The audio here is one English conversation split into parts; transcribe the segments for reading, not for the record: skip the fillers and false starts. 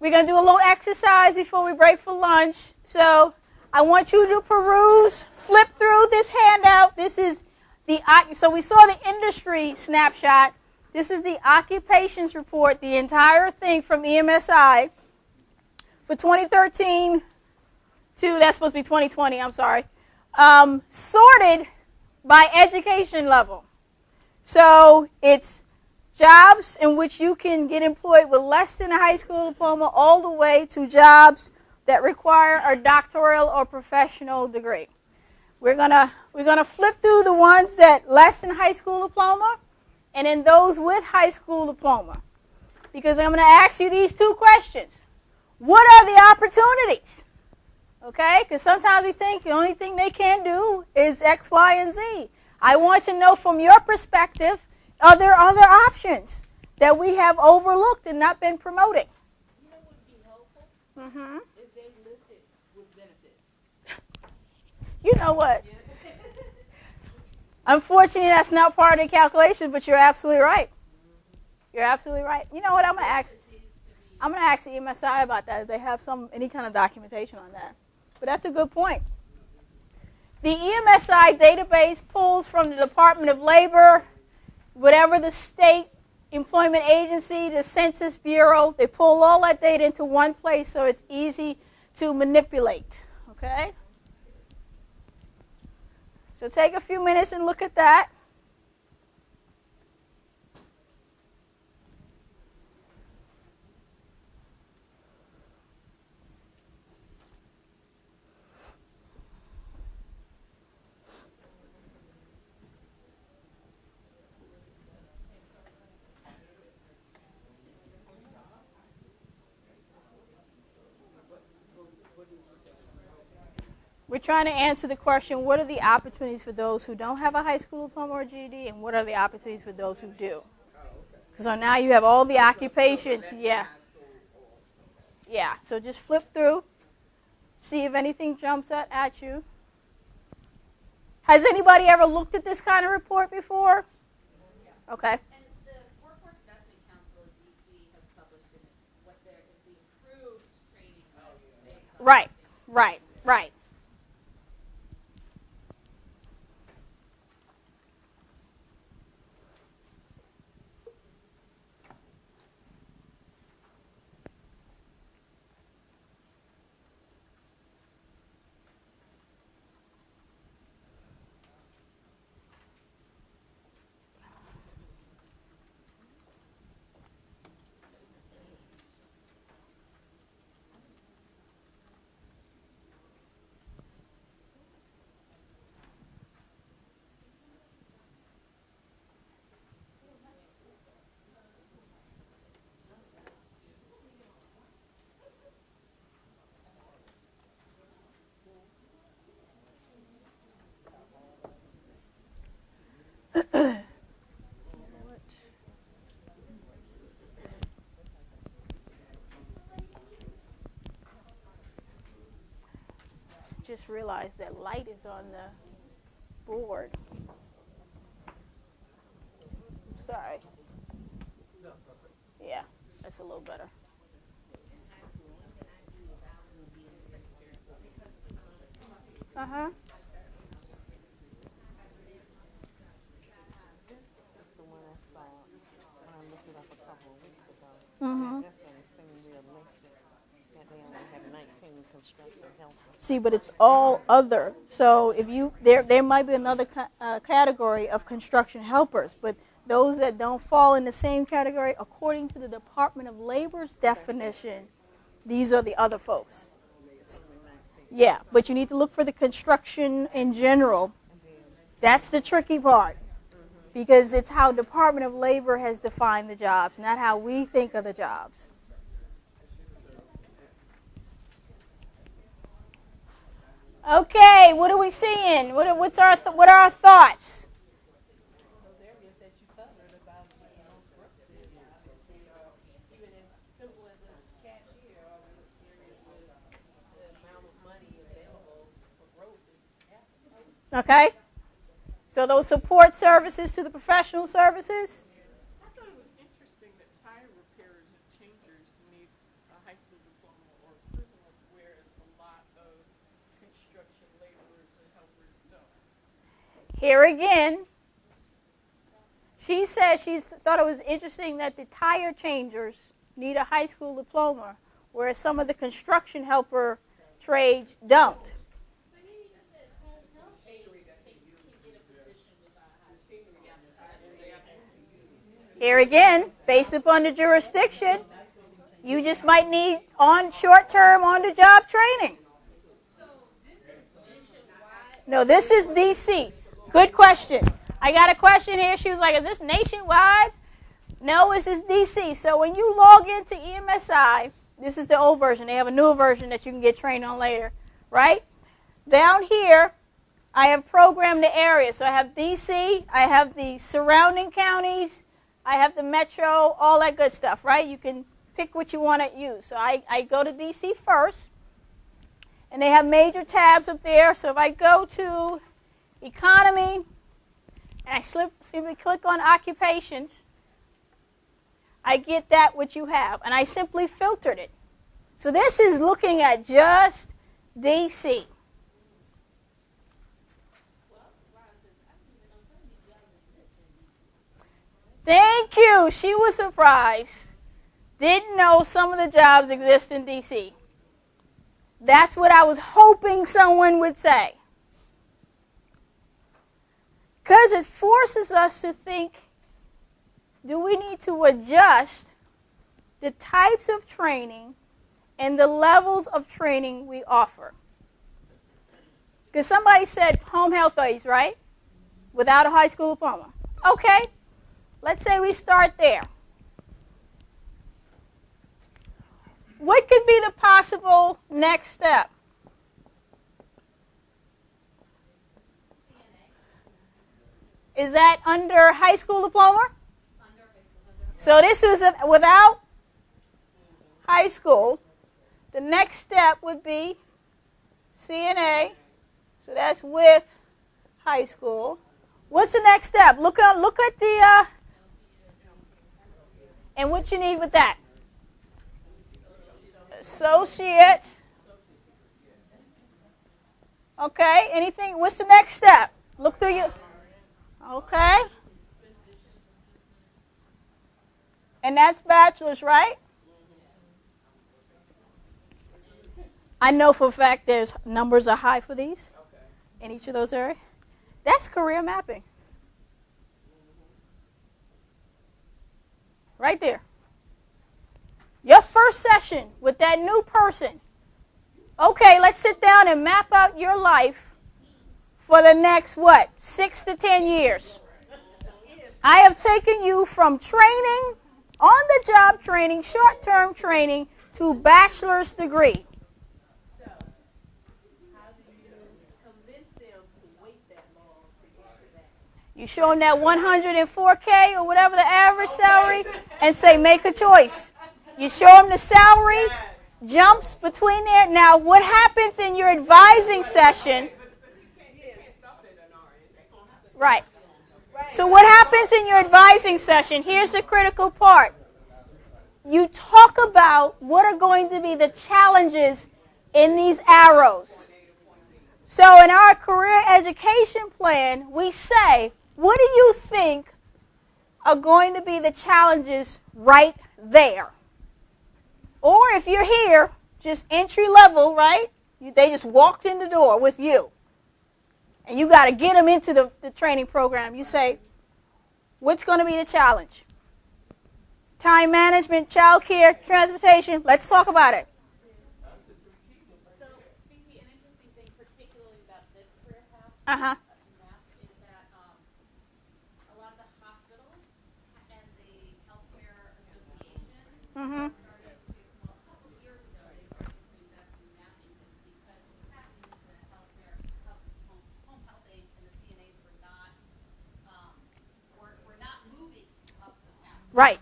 We're going to do a little exercise before we break for lunch. So I want you to peruse, flip through this handout. This is so we saw the industry snapshot. This is the occupations report, the entire thing from EMSI for 2013 to, that's supposed to be 2020, I'm sorry, sorted by education level. So it's jobs in which you can get employed with less than a high school diploma all the way to jobs that require a doctoral or professional degree. We're gonna flip through the ones that less than high school diploma and then those with high school diploma. Because I'm going to ask you these two questions. What are the opportunities? Okay? Because sometimes we think the only thing they can do is X, Y, and Z. I want to know from your perspective, are there other options that we have overlooked and not been promoting? You know what would be helpful? If they listed with benefits. You know what? Unfortunately, that's not part of the calculation, but you're absolutely right. You're absolutely right. You know what? I'm going to ask the EMSI about that if they have any kind of documentation on that. But that's a good point. The EMSI database pulls from the Department of Labor, whatever the state employment agency, the Census Bureau, they pull all that data into one place so it's easy to manipulate. Okay? So take a few minutes and look at that. We're trying to answer the question, what are the opportunities for those who don't have a high school diploma or GED, and what are the opportunities for those who do? So now you have all the occupations. Yeah. Yeah, so just flip through, see if anything jumps at you. Has anybody ever looked at this kind of report before? Okay. And the Workforce Investment Council of D.C. has published in it what there is the improved training based on Right. Just realized that light is on the board. Sorry. Yeah, that's a little better. Uh-huh. This is the one I saw when I looked it up a couple of weeks ago. Mm-hmm. That's when it seemed realistic that they only have 19 construction helpers. See, but it's all other. So if there might be another category of construction helpers, but those that don't fall in the same category, according to the Department of Labor's definition, these are the other folks. Yeah, but you need to look for the construction in general. That's the tricky part, because it's how Department of Labor has defined the jobs, not how we think of the jobs. Okay, what are we seeing? What are our thoughts? Those areas that you covered about most growth areas, even as simple as a cashier, or the areas where the amount of money available for growth is happening. Okay. So those support services to the professional services. I thought it was interesting that tire repairers and changers need a high school Here again, she said she thought it was interesting that the tire changers need a high school diploma, whereas some of the construction helper trades don't. Here again, based upon the jurisdiction, you just might need short-term, on-the-job training. No, this is DC. Good question. I got a question here. She was like, is this nationwide? No, this is DC. So when you log into EMSI, this is the old version. They have a newer version that you can get trained on later, right? Down here, I have programmed the area. So I have DC, I have the surrounding counties, I have the metro, all that good stuff, right? You can pick what you want to use. So I go to DC first, and they have major tabs up there. So if I go to economy, and I simply click on occupations, I get that what you have, and I simply filtered it. So this is looking at just DC. Thank you. She was surprised. Didn't know some of the jobs exist in DC. That's what I was hoping someone would say. Because it forces us to think, do we need to adjust the types of training and the levels of training we offer? Because somebody said home health aides, right? Without a high school diploma. Okay, let's say we start there. What could be the possible next step? Is that under high school diploma? So this is without high school. The next step would be CNA. So that's with high school. What's the next step? Look at the and what you need with that. Associate. Okay. Anything? What's the next step? Look through your. Okay. And that's bachelor's, right? I know for a fact there's numbers are high for these in each of those areas. That's career mapping. Right there. Your first session with that new person. Okay, let's sit down and map out your life for the next, 6 to 10 years. I have taken you from training, on-the-job training, short-term training, to bachelor's degree. So, how do you convince them to wait that long to get to that? You show them that 104K or whatever the average salary and say, make a choice. You show them the salary, jumps between there. Now, what happens in your advising session? Right. So what happens in your advising session? Here's the critical part. You talk about what are going to be the challenges in these arrows. So in our career education plan, we say, what do you think are going to be the challenges right there? Or if you're here, just entry level, right? They just walked in the door with you. And you got to get them into the training program. You say, what's going to be the challenge? Time management, childcare, transportation. Let's talk about it. So, Vicky, an interesting thing, particularly about this career path, Uh-huh. is that a lot of the hospitals and the healthcare associations Mm-hmm. started to, well, a couple of years ago, they started to invest in mapping this because what's happening is that home health aides and the CNAs were not moving up the path. Right.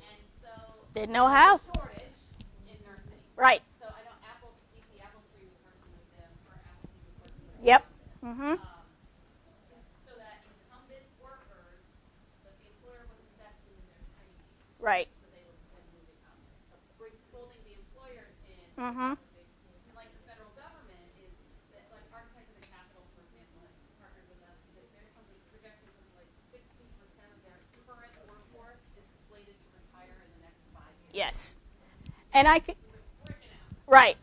And so Didn't know how. shortage in nursing. Right. So I know DC Apple Tree was working with them, or Appleseed was working with them. Yep. on this, Mm-hmm. so that incumbent workers, that the employer was investing in their training, Right. so they were then moving up. So holding the employers in Mm-hmm. conversation. And like the federal government is, that, like Architect of the Capitol, for example, has partnered with us. That Yes. And I could, right.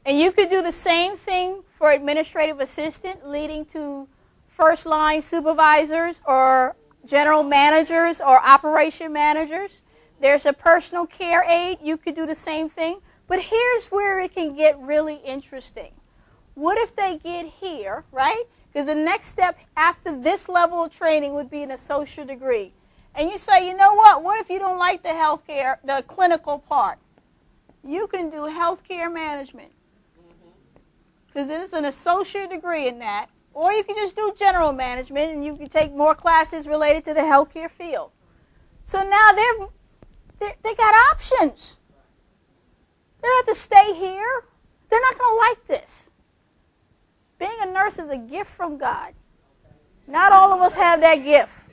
And you could do the same thing for administrative assistant, leading to first line supervisors or general managers or operation managers. There's a personal care aide. You could do the same thing. But here's where it can get really interesting. What if they get here, right? Because the next step after this level of training would be an associate degree. And you say, you know what? What if you don't like the healthcare, the clinical part? You can do healthcare management. Because there's an associate degree in that. Or you can just do general management and you can take more classes related to the healthcare field. So now they got options. They don't have to stay here. They're not going to like this. Being a nurse is a gift from God. Not all of us have that gift.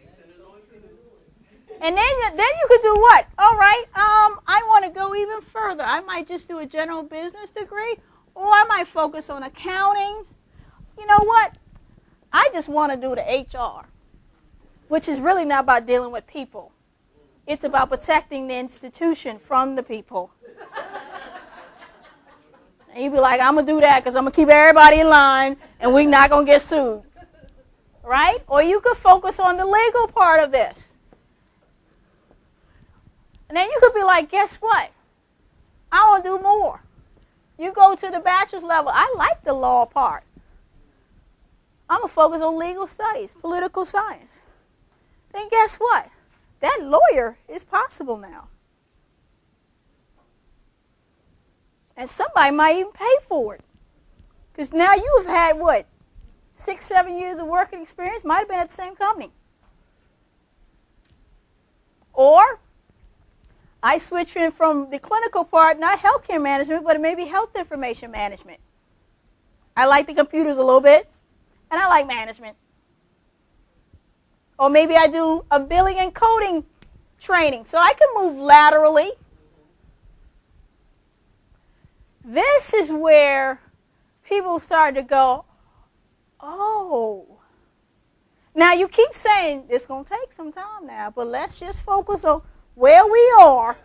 And then you could do what? All right, I want to go even further. I might just do a general business degree, or I might focus on accounting. You know what? I just want to do the HR, which is really not about dealing with people. It's about protecting the institution from the people. And you'd be like, I'm going to do that because I'm going to keep everybody in line and we're not going to get sued. Right? Or you could focus on the legal part of this. And then you could be like, guess what? I want to do more. You go to the bachelor's level. I like the law part. I'm going to focus on legal studies, political science. Then guess what? That lawyer is possible now. And somebody might even pay for it. Because now you've had, what, 6, 7 years of working experience, might have been at the same company. Or I switch in from the clinical part, not healthcare management, but maybe health information management. I like the computers a little bit, and I like management. Or maybe I do a billing and coding training, so I can move laterally. This is where people start to go, oh. Now, you keep saying it's going to take some time now, but let's just focus on where we are.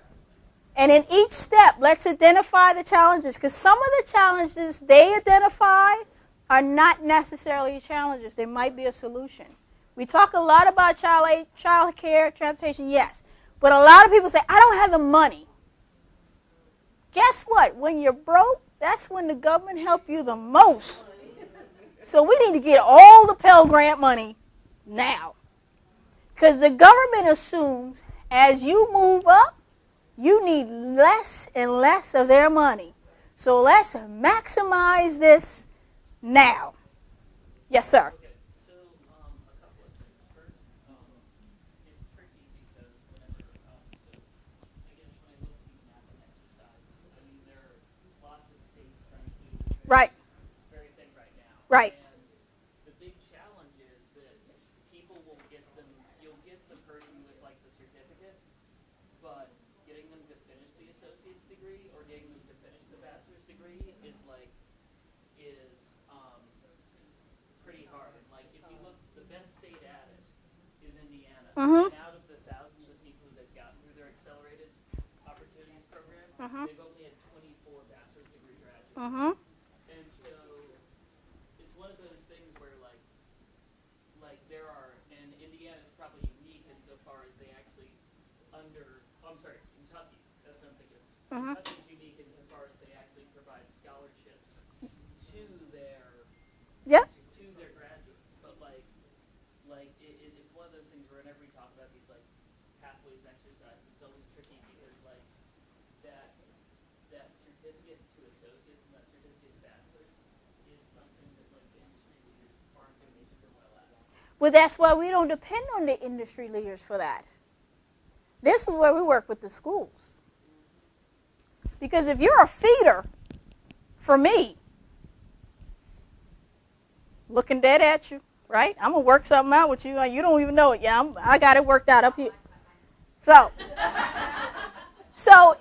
And in each step, let's identify the challenges, because some of the challenges they identify are not necessarily challenges. They might be a solution. We talk a lot about child care, transportation, yes. But a lot of people say, I don't have the money. Guess what? When you're broke, that's when the government helps you the most. So we need to get all the Pell Grant money now. Because the government assumes as you move up, you need less and less of their money. So let's maximize this now. Yes, sir. Right. Very thing right now. Right. And the big challenge is that people will get them, you'll get the person with like the certificate, but getting them to finish the associate's degree or getting them to finish the bachelor's degree is pretty hard. Like if you look, the best state at it is Indiana. Mm-hmm. And out of the thousands of people that got through their accelerated opportunities program, Mm-hmm. they've only had 24 bachelor's degree graduates. Mm-hmm. And so it's one of those things where like there are, and Indiana's probably unique insofar as they actually Kentucky, that's what I'm thinking of. Mm-hmm. Kentucky's unique insofar as they actually provide scholarships to their Yep. to their graduates. But it's one of those things where whenever we talk about these like pathways exercises, it's always tricky because like that certificate to associates and that certificate to bachelor's is something that like industry leaders aren't going to be super well at. Well, that's why we don't depend on the industry leaders for that. This is where we work with the schools. Because if you're a feeder for me, looking dead at you, right? I'm going to work something out with you. You don't even know it yet. I got it worked out up here. So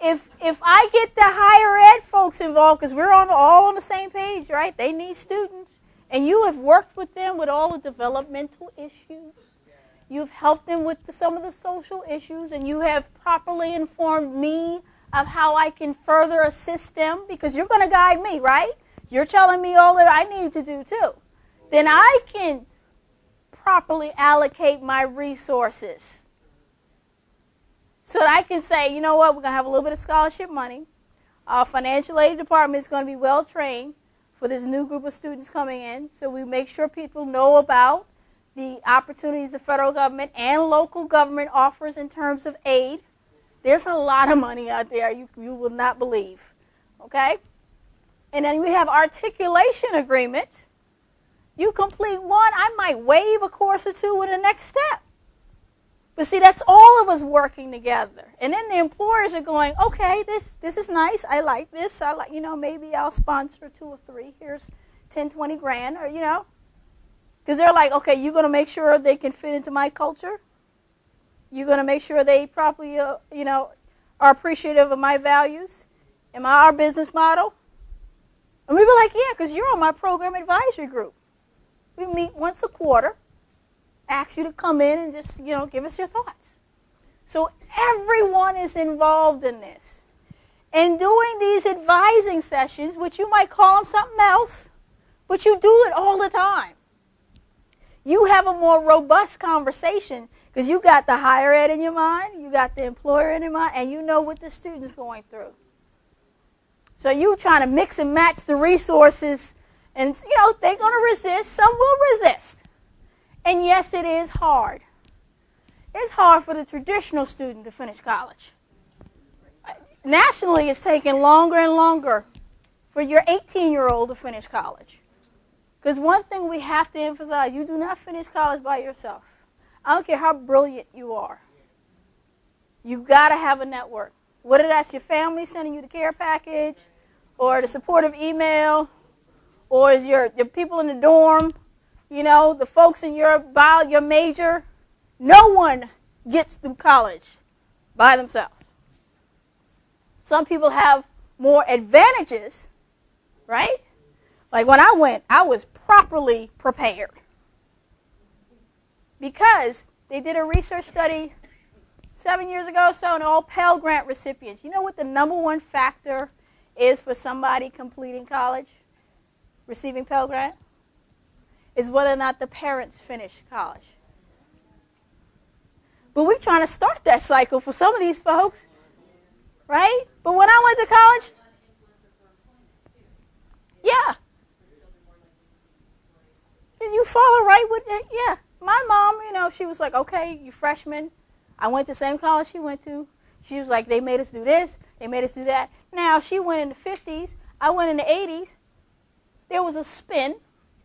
if I get the higher ed folks involved, because we're all on the same page, right? They need students. And you have worked with them with all the developmental issues. You've helped them with some of the social issues, and you have properly informed me of how I can further assist them, because you're going to guide me, right? You're telling me all that I need to do too. Then I can properly allocate my resources so that I can say, you know what, we're going to have a little bit of scholarship money. Our financial aid department is going to be well trained for this new group of students coming in, so we make sure people know about the opportunities the federal government and local government offers in terms of aid. There's a lot of money out there you will not believe, okay? And then we have articulation agreements. You complete one, I might waive a course or two with the next step. But see, that's all of us working together. And then the employers are going, okay, this is nice. I like this. I like, maybe I'll sponsor 2 or 3. Here's 10, 20 grand, or, Because they're like, okay, you're going to make sure they can fit into my culture? You're going to make sure they properly, are appreciative of my values and our business model? And we were like, yeah, because you're on my program advisory group. We meet once a quarter. Ask you to come in and just, give us your thoughts. So everyone is involved in this. And doing these advising sessions, which you might call them something else, but you do it all the time. You have a more robust conversation because you got the higher ed in your mind, you got the employer in your mind, and you know what the student's going through. So you trying to mix and match the resources, and, they're going to resist. Some will resist. And yes, it is hard. It's hard for the traditional student to finish college. Nationally, it's taking longer and longer for your 18-year-old to finish college. Because one thing we have to emphasize, you do not finish college by yourself. I don't care how brilliant you are. You've got to have a network. Whether that's your family sending you the care package, or the supportive email, or is your people in the dorm, the folks in your major. No one gets through college by themselves. Some people have more advantages, right? Like when I went, I was properly prepared. Because they did a research study 7 years ago or so on all Pell Grant recipients. You know what the number one factor is for somebody completing college, receiving Pell Grant? Is whether or not the parents finish college. But we're trying to start that cycle for some of these folks, right? But when I went to college, yeah. Because you follow right with it, yeah. My mom, she was like, okay, you freshman. I went to the same college she went to. She was like, they made us do this, they made us do that. Now, she went in the 50s, I went in the 80s. There was a spin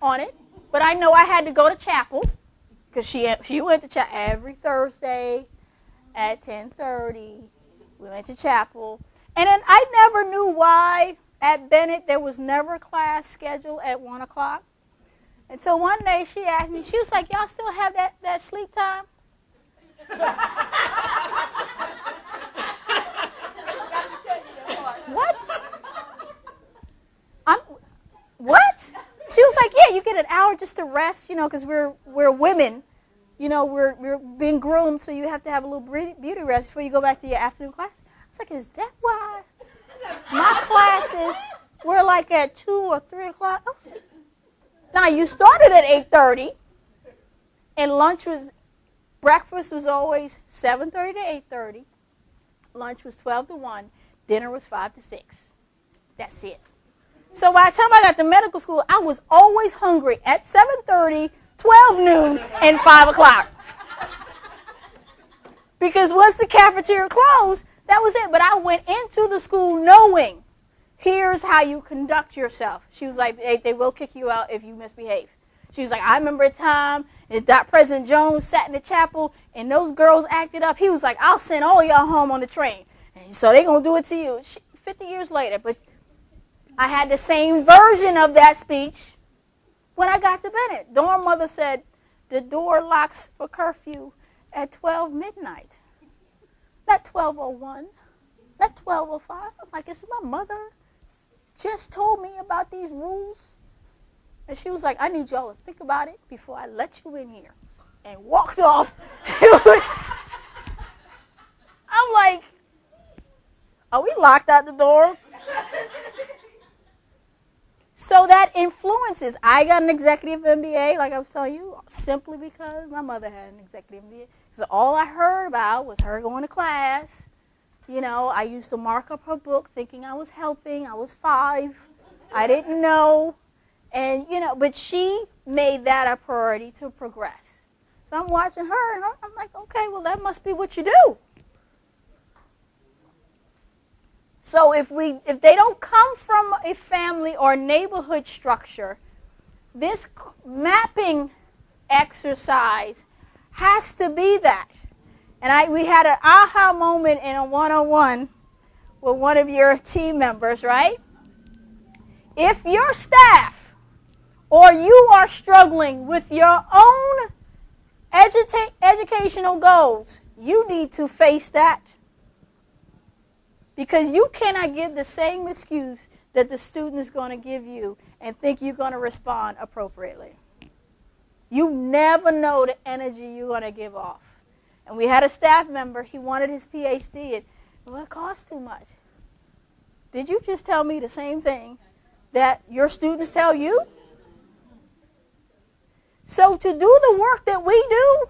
on it. But I know I had to go to chapel because she went to chapel every Thursday at 10:30. We went to chapel. And then I never knew why at Bennett there was never a class scheduled at 1 o'clock. Until one day she asked me, she was like, y'all still have that sleep time? What? What? She was like, yeah, you get an hour just to rest, because we're women. We're being groomed, so you have to have a little beauty rest before you go back to your afternoon class. I was like, is that why my classes were like at 2 or 3 o'clock? Now, you started at 8:30, and breakfast was always 7:30 to 8:30. Lunch was 12 to 1. Dinner was 5 to 6. That's it. So by the time I got to medical school, I was always hungry at 7:30, 12 noon, and 5 o'clock. Because once the cafeteria closed, that was it. But I went into the school knowing, here's how you conduct yourself. She was like, they will kick you out if you misbehave. She was like, I remember a time that President Jones sat in the chapel, and those girls acted up. He was like, I'll send all y'all home on the train. And so they're going to do it to you. 50 years later, but I had the same version of that speech when I got to Bennett. Dorm mother said, the door locks for curfew at 12 midnight. Not 12:01, not 12:05. I was like, is my mother just told me about these rules? And she was like, I need y'all to think about it before I let you in here. And walked off. I'm like, Are we locked out the door? So that influences. I got an executive MBA, like I was telling you, simply because my mother had an executive MBA. So all I heard about was her going to class. You know, I used to mark up her book thinking I was helping. I was 5. I didn't know. And, you know, but she made that a priority to progress. So I'm watching her, and I'm like, okay, well, that must be what you do. So if they don't come from a family or neighborhood structure, this mapping exercise has to be that. And we had an aha moment in a one-on-one with one of your team members, right? If your staff or you are struggling with your own educational goals, you need to face that. Because you cannot give the same excuse that the student is going to give you and think you're going to respond appropriately. You never know the energy you're going to give off. And we had a staff member, he wanted his PhD, and well, it costs too much. Did you just tell me the same thing that your students tell you? So to do the work that we do,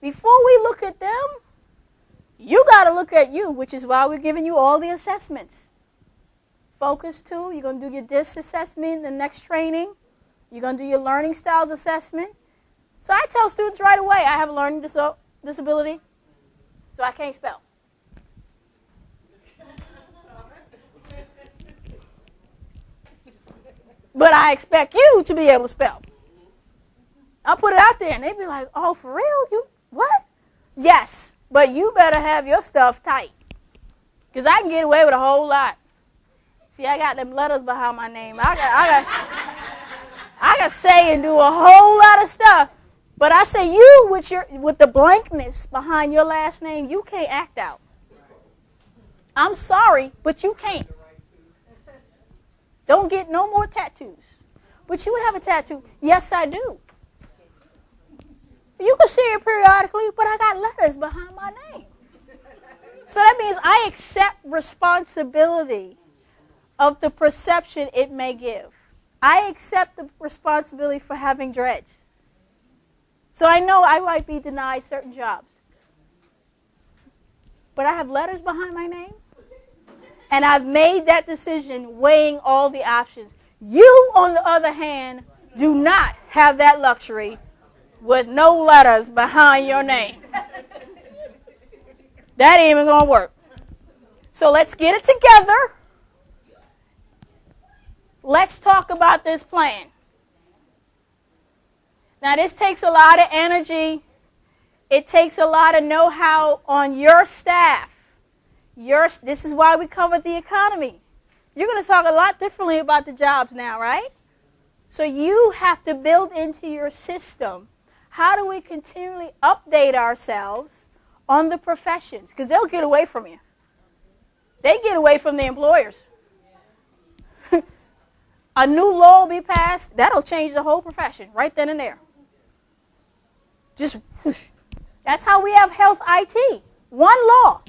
before we look at them, you got to look at you, which is why we're giving you all the assessments. Focus 2, you're going to do your DISC assessment, the next training. You're going to do your learning styles assessment. So I tell students right away, I have a learning disability, so I can't spell. But I expect you to be able to spell. I'll put it out there, and they'd be like, oh, for real? You what? Yes, but you better have your stuff tight, because I can get away with a whole lot. See, I got them letters behind my name. I got say and do a whole lot of stuff. But I say you, with the blankness behind your last name, you can't act out. I'm sorry, but you can't. Don't get no more tattoos. But you have a tattoo. Yes, I do. You can see it periodically, but I got letters behind my name. So that means I accept responsibility of the perception it may give. I accept the responsibility for having dreads. So I know I might be denied certain jobs. But I have letters behind my name. And I've made that decision weighing all the options. You, on the other hand, do not have that luxury with no letters behind your name. That ain't even going to work. So let's get it together. Let's talk about this plan. Now, this takes a lot of energy. It takes a lot of know-how on your staff. This is why we covered the economy. You're going to talk a lot differently about the jobs now, right? So you have to build into your system, how do we continually update ourselves on the professions? Because they'll get away from you. They get away from the employers. A new law will be passed. That'll change the whole profession right then and there. Just whoosh. That's how we have health IT. One law.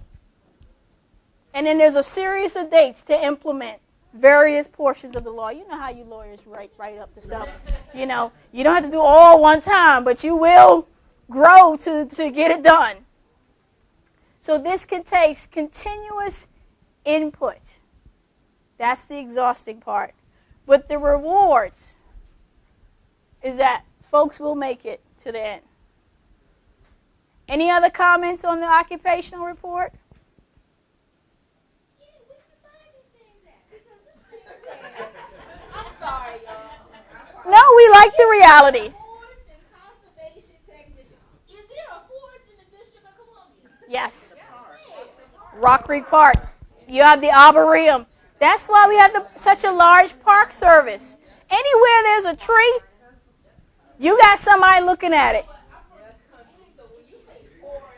And then there's a series of dates to implement various portions of the law. You know how you lawyers write up the stuff. You know, you don't have to do all one time, but you will grow to get it done. So this can take continuous input. That's the exhausting part. But the rewards is that folks will make it to the end. Any other comments on the occupational report? I'm sorry, y'all. No, we like the reality. Forest and conservation technician. Is there a forest in the District of Columbia? Yes. Rock Creek Park. You have the Arboretum. That's why we have such a large park service. Anywhere there's a tree, you got somebody looking at it.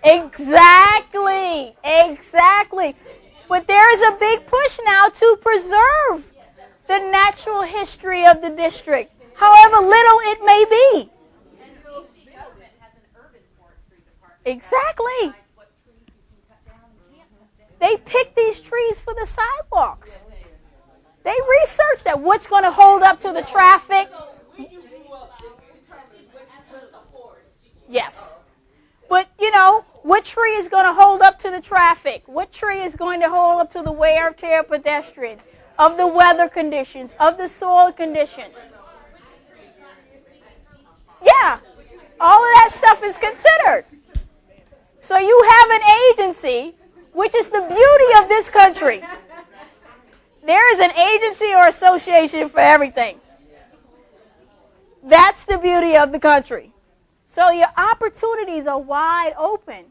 Exactly. But there is a big push now to preserve the natural history of the district, however little it may be. And the DC government has an urban forestry department. Exactly. What trees you can cut down and can't cut down. They pick these trees for the sidewalks. They research that. What's going to hold up to the traffic? When you grew up, it determines which was the forest. Yes. But, what tree is going to hold up to the traffic? What tree is going to hold up to the wear and tear of pedestrians, of the weather conditions, of the soil conditions? Yeah. All of that stuff is considered. So you have an agency, which is the beauty of this country. There is an agency or association for everything. That's the beauty of the country. So your opportunities are wide open.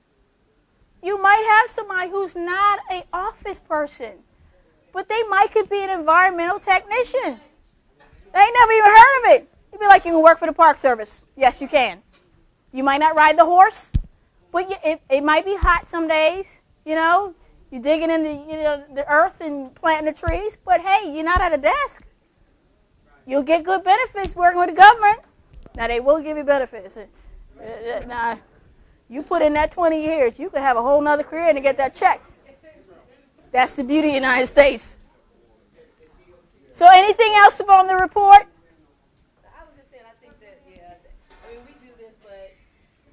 You might have somebody who's not an office person, but they might could be an environmental technician. They ain't never even heard of it. You'd be like, you can work for the Park Service. Yes, you can. You might not ride the horse, but it might be hot some days. You're digging into the earth and planting the trees, but hey, you're not at a desk. You'll get good benefits working with the government. Now, they will give you benefits. Now, you put in that 20 years, you could have a whole nother career and get that check. That's the beauty of the United States. So anything else about the report? I was just saying, I think that, we do this, but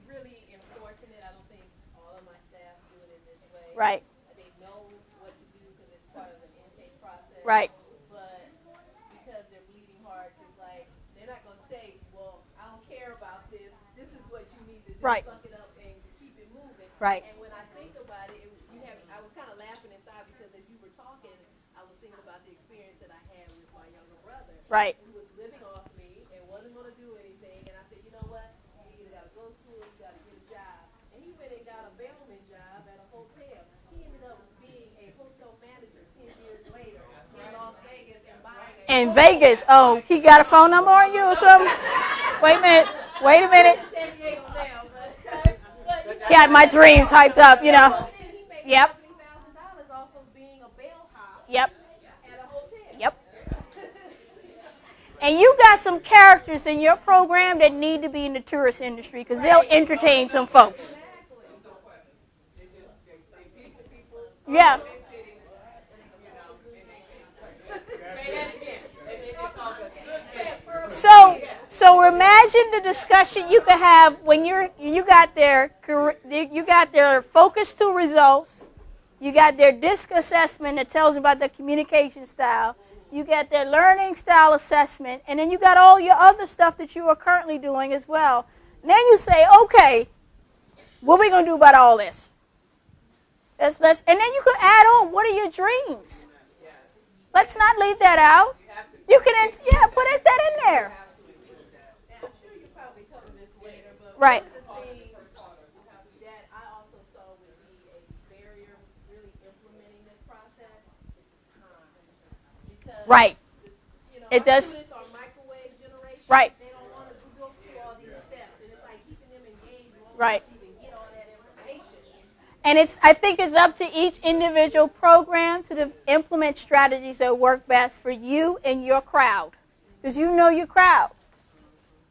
really enforcing it, I don't think all of my staff do it in this way. Right. They know what to do because it's part of an intake process. Right. But because they're bleeding hearts, it's like, they're not going to say, well, I don't care about this. This is what you need to do. Right. Suck it up and keep it moving. Right. And when I think about it, I was kind of laughing inside because as you were talking, I was thinking about the experience that I had with my younger brother. Right. Who was living off me and wasn't going to do anything. And I said, you know what? You either got to go to school or you got to get a job. And he went and got a bellman job at a hotel. He ended up being a hotel manager 10 years later in Las Vegas and buying a In hotel. Vegas. Oh, he got a phone number on you or something? Wait a minute. Wait a minute. San Diego now, but Got my dreams hyped up, He made Yep. $70,000 off of being a bellhop Yep. at a hotel. Yep. And you got some characters in your program that need to be in the tourist industry because they'll entertain some folks. Yeah. So imagine the discussion you could have when you got their focus to results, you got their DISC assessment that tells about their communication style, you got their learning style assessment, and then you got all your other stuff that you are currently doing as well. And then you say, okay, what are we going to do about all this? And then you could add on, what are your dreams? Let's not leave that out. You can, put that in there. I'm sure you probably cover this later, but Right. one of the things that I also saw would be a barrier really implementing this process is time. Because Right. It does. Students are microwave generation. Right. They don't want to go through all these steps, and it's like keeping them engaged. Right. To even get all that information. And I think it's up to each individual program to implement strategies that work best for you and your crowd. Because you know your crowd.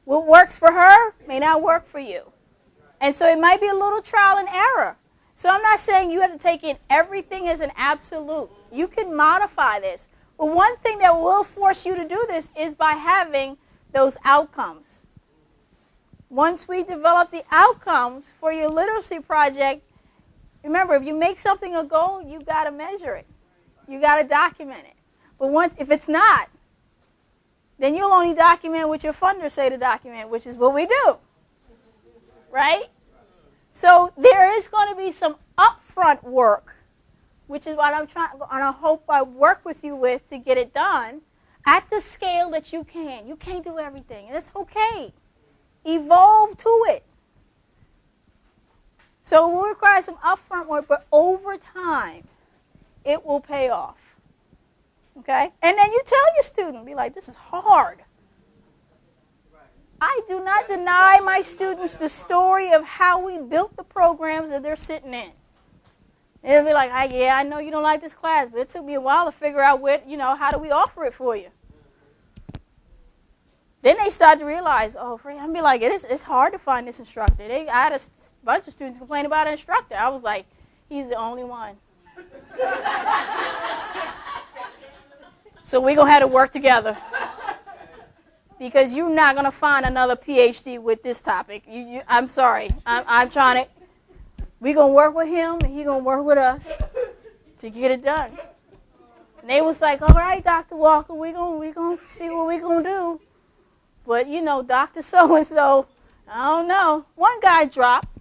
What works for her may not work for you. And so it might be a little trial and error. So I'm not saying you have to take in everything as an absolute. You can modify this. But one thing that will force you to do this is by having those outcomes. Once we develop the outcomes for your literacy project, remember, if you make something a goal, you've got to measure it. You've got to document it. But if it's not, then you'll only document what your funders say to document, which is what we do. Right? So there is going to be some upfront work, which is what I'm trying, and I hope I work with you with to get it done at the scale that you can. You can't do everything, and it's okay. Evolve to it. So it will require some upfront work, but over time, it will pay off. Okay? And then you tell your student, be like, this is hard. I do not deny my students the story of how we built the programs that they're sitting in. They'll be like, I know you don't like this class, but it took me a while to figure out how do we offer it for you. Then they start to realize, I'm be like, it's hard to find this instructor. I had a bunch of students complain about an instructor. I was like, he's the only one. So we're going to have to work together. Because you're not going to find another PhD with this topic. I'm sorry. I'm trying to. We're going to work with him, and he's going to work with us to get it done. And they was like, all right, Dr. Walker, we're going to see what we're going to do. But, Dr. So-and-so, I don't know. One guy dropped.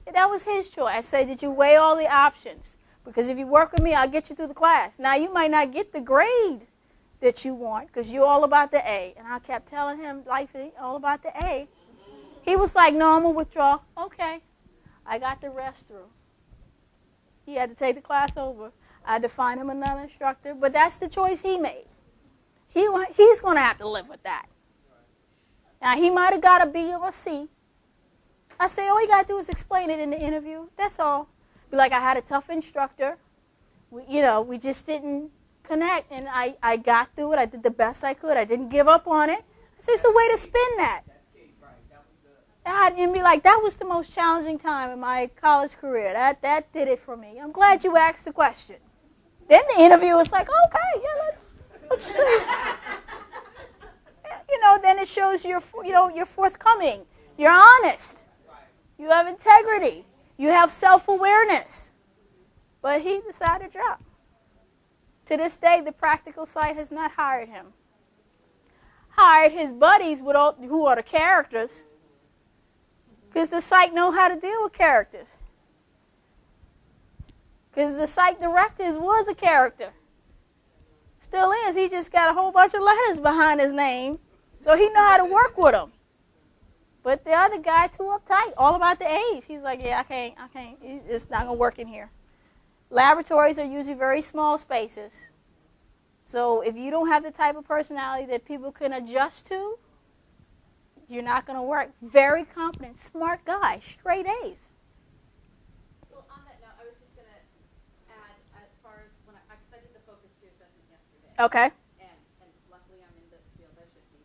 And that was his choice. I said, did you weigh all the options? Because if you work with me, I'll get you through the class. Now, you might not get the grade that you want because you're all about the A. And I kept telling him, life is all about the A. He was like, no, I'm going to withdraw. Okay. I got the rest through. He had to take the class over. I had to find him another instructor, but that's the choice he made. He's going to have to live with that. Now, he might have got a B or a C. I say, all you got to do is explain it in the interview. That's all. Be like, I had a tough instructor. We just didn't connect, and I got through it. I did the best I could. I didn't give up on it. I say, it's a way to spin that. And be like, that was the most challenging time in my college career. That did it for me. I'm glad you asked the question. Then the interview was like, okay, yeah, let's see. Then it shows you're forthcoming. You're honest. You have integrity. You have self-awareness. But he decided to drop. To this day, the practical site has not hired him. Hired his buddies who are the characters. Because the site know how to deal with characters. Because the site director was a character. Still is. He just got a whole bunch of letters behind his name. So he know how to work with them. But the other guy, too uptight, all about the A's. He's like, yeah, I can't. It's not going to work in here. Laboratories are usually very small spaces. So if you don't have the type of personality that people can adjust to, you're not going to work. Very competent, smart guy, straight A's. Well, on that note, I was just going to add, as far as when I did the Focus 2 assessment yesterday. Okay. And luckily I'm in the field I should be.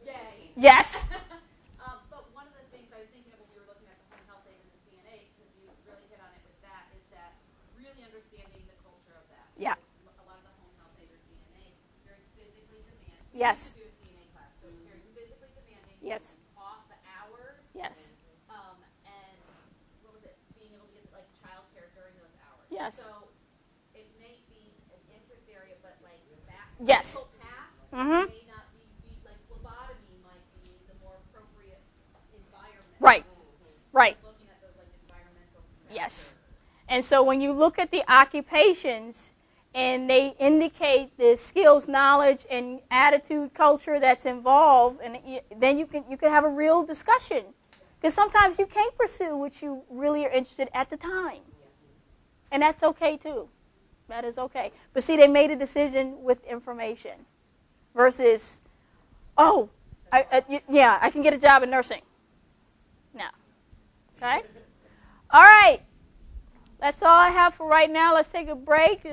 Yay. Yes. But one of the things I was thinking of when we were looking at the home health aid and the CNA, because you really hit on it with that, is that really understanding the culture of that. Yeah. Because a lot of the home health aid or CNA, very physically demanding. Yes. We do a CNA class, so very physically demanding. Yes. Off the hours. Yes. And what was it? Being able to get like childcare during those hours. Yes. So it may be an interest area, but like that Yes. path Mm-hmm. may not be like phlebotomy might be the more appropriate environment. Right. Right. Looking at those like environmental factors. Yes. And so when you look at the occupations and they indicate the skills, knowledge, and attitude, culture that's involved, and then you can have a real discussion. Because sometimes you can't pursue what you really are interested at the time. And that's okay too. That is okay. But see, they made a decision with information versus, I can get a job in nursing. No. Okay? All right. That's all I have for right now. Let's take a break.